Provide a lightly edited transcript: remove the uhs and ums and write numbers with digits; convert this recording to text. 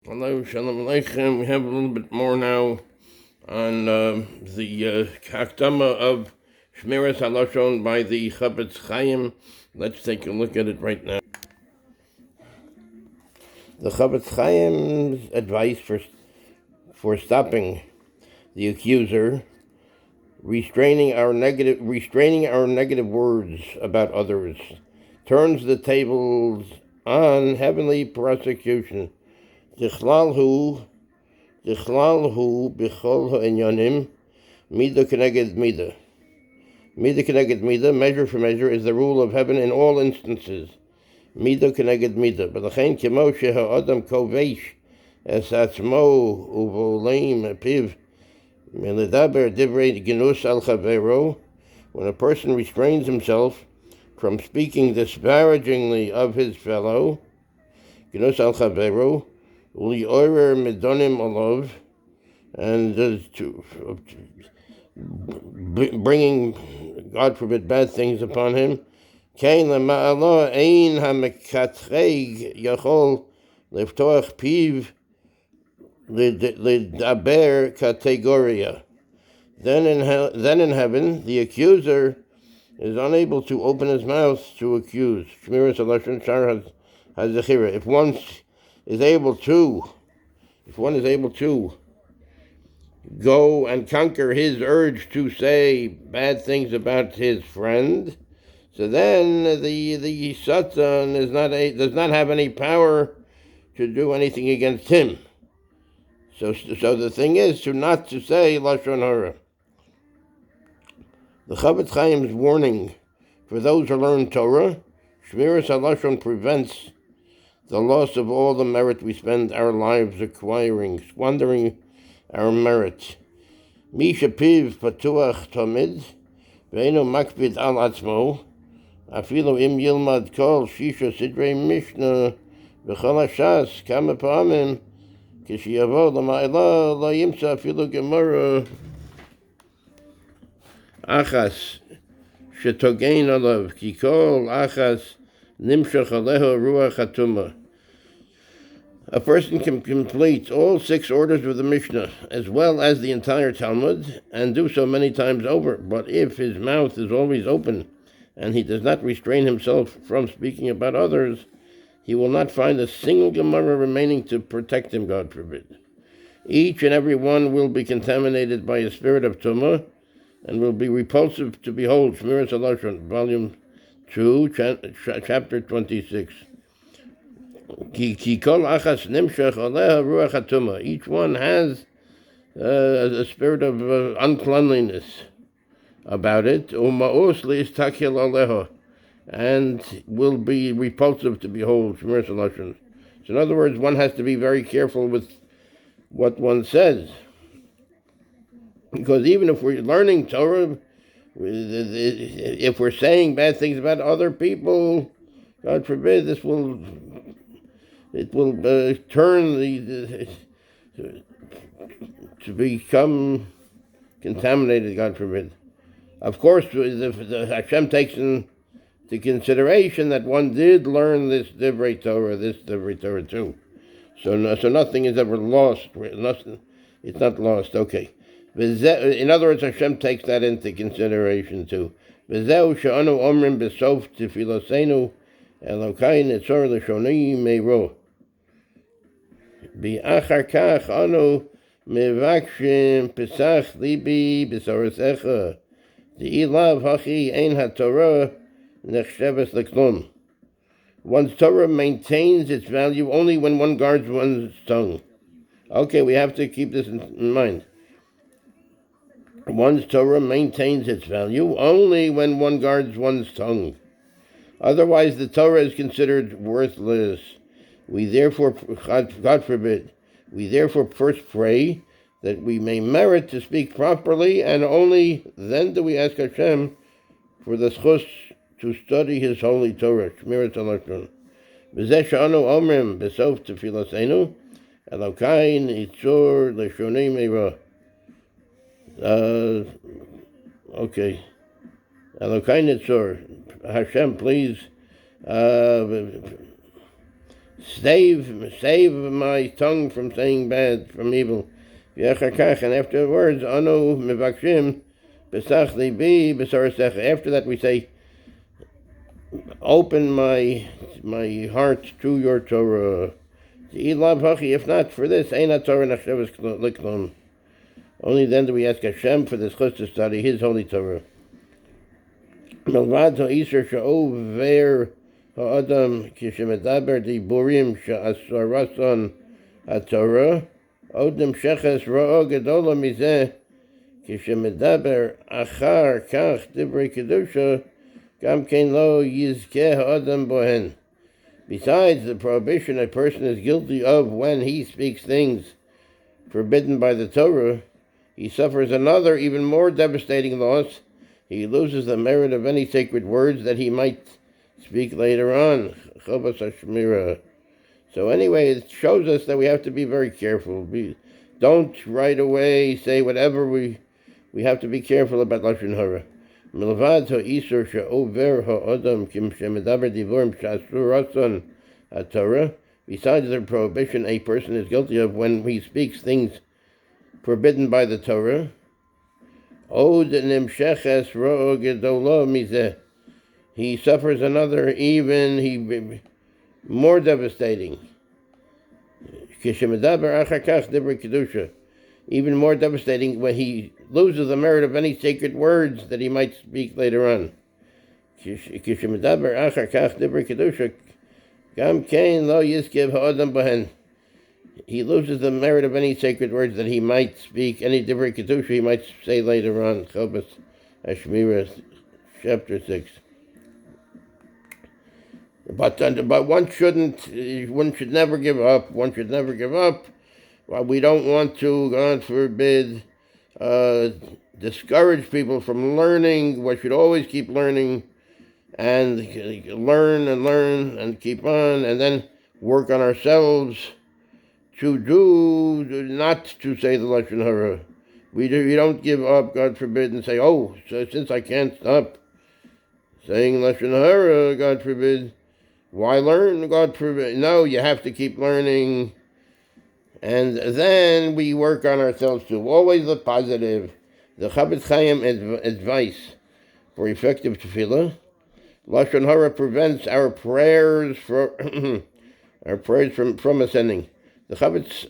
Hello, Shalom Aleichem. We have a little bit more now on the Hakdama of Shmirat Hallashon by the Chofetz Chaim. Let's take a look at it right now. The Chofetz Chaim's advice for stopping the accuser, restraining our negative words about others, turns the tables on heavenly prosecution. Dichlalhu b'chol ha'inyanim mida keneged mida. Mida keneged mida, measure for measure, is the rule of heaven in all instances. Mida keneged mida. B'lachein kemo sheha'adam kovesh es atzmo uvoleim piv meledaber divrei genus al chavero. When a person restrains himself from speaking disparagingly of his fellow, genus al chavero, Li'orer medonim olav, and bringing, God forbid, bad things upon him. Kein lema'alo ein hamekatreg yachol liftoach piv lidaber kategoria. Then in heaven, the accuser is unable to open his mouth to accuse. Shmirat Lashon Shar HaZechira. If one is able to go and conquer his urge to say bad things about his friend, so then the Satan does not have any power to do anything against him. So the thing is not to say Lashon hara. The Chofetz Chaim's warning for those who learn Torah, Shmirat Hallashon prevents the loss of all the merit we spend our lives acquiring, squandering our merit. Misha piv patuach tamid, ve'enu makpid al atzmo, afilu im yilmad kol shisha sidrei mishnah, v'chol hashas kama pa'amim, kishiyavo l'ma'ila la yimsa afilu gemara achas shetogein alav, ki kol achas nimshach aleho ruach hatuma. A person can complete all 6 orders of the Mishnah, as well as the entire Talmud, and do so many times over. But if his mouth is always open, and he does not restrain himself from speaking about others, he will not find a single Gemara remaining to protect him, God forbid. Each and every one will be contaminated by a spirit of Tumah, and will be repulsive to behold. Shmirat Hallashon, Volume 2, Chapter 26. Each one has a spirit of uncleanliness about it, and will be repulsive to behold. So in other words, one has to be very careful with what one says, because even if we're learning Torah, if we're saying bad things about other people, God forbid, it will turn to become contaminated, God forbid. Of course, the Hashem takes into consideration that one did learn this Divrei Torah too. So nothing is ever lost. It's not lost. Okay. In other words, Hashem takes that into consideration too. V'zeu she'anu omrim b'sof tefilosenu Elokai netzor l'shoni meiro. Bi'achar kach anu mevakshim pesach libi b'soresecha. Di'ilav hachi ein haTorah nechsheves l'klum. One's Torah maintains its value only when one guards one's tongue. Okay, we have to keep this in mind. One's Torah maintains its value only when one guards one's tongue. Otherwise, the Torah is considered worthless. We therefore, God forbid, first pray that we may merit to speak properly, and only then do we ask Hashem for the schus to study His holy Torah. Shmirat Hallashon. V'zeh she'anu omrim b'sof tefilosenu, Elokai nitzor l'shonei meira. Okay. Elokai nitzor. Hashem, please Save my tongue from saying bad, from evil. And afterwards, anu mivakshim besach libi b'sarasecha. After that, we say, open my heart to your Torah. If not for this, ain't Torah nachshavas liklon. Only then do we ask Hashem for this chus to study His holy Torah. Melvad ha'isur she'over ha'adam kishemedaber diburim she'asarason ha'Torah odem sheches ra'o gedola mizeh kishemedaber achar kach divrei kedusha gam kein lo yizkeh ha'adam bohen. Besides the prohibition a person is guilty of when he speaks things forbidden by the Torah, he suffers another, even more devastating loss. He loses the merit of any sacred words that he might speak later on. Shmirat. So anyway, it shows us that we have to be very careful. Don't right away say whatever we have to be careful about Lashon hara. Milvad ha'isur she'over ha'adam kim shemedaber divurim she'asur ratzon ha'Torah. Besides the prohibition a person is guilty of when he speaks things forbidden by the Torah, od nimsheches ro'o gedola mizeh. He suffers another, even more devastating. Kishemedaber achar kach divrei kedusha. Even more devastating when he loses the merit of any sacred words that he might speak later on. Kishemedaber achar kach divrei kedusha gam kein lo yizkev ha'adam bohen. He loses the merit of any sacred words that he might speak, any divrei kedusha he might say later on. Chofetz, Shmirat, chapter 6. But one should never give up. One should never give up. Well, we don't want to, God forbid, discourage people from learning. We should always keep learning and learn and keep on, and then work on ourselves to not to say the Lashon hara. We don't give up, God forbid, and say, oh, so since I can't stop saying Lashon hara, God forbid, why learn, God forbid? No, you have to keep learning. And then we work on ourselves too. Always the positive. The Chaim advice for effective tefillah. Lashon hara prevents our prayers from ascending. The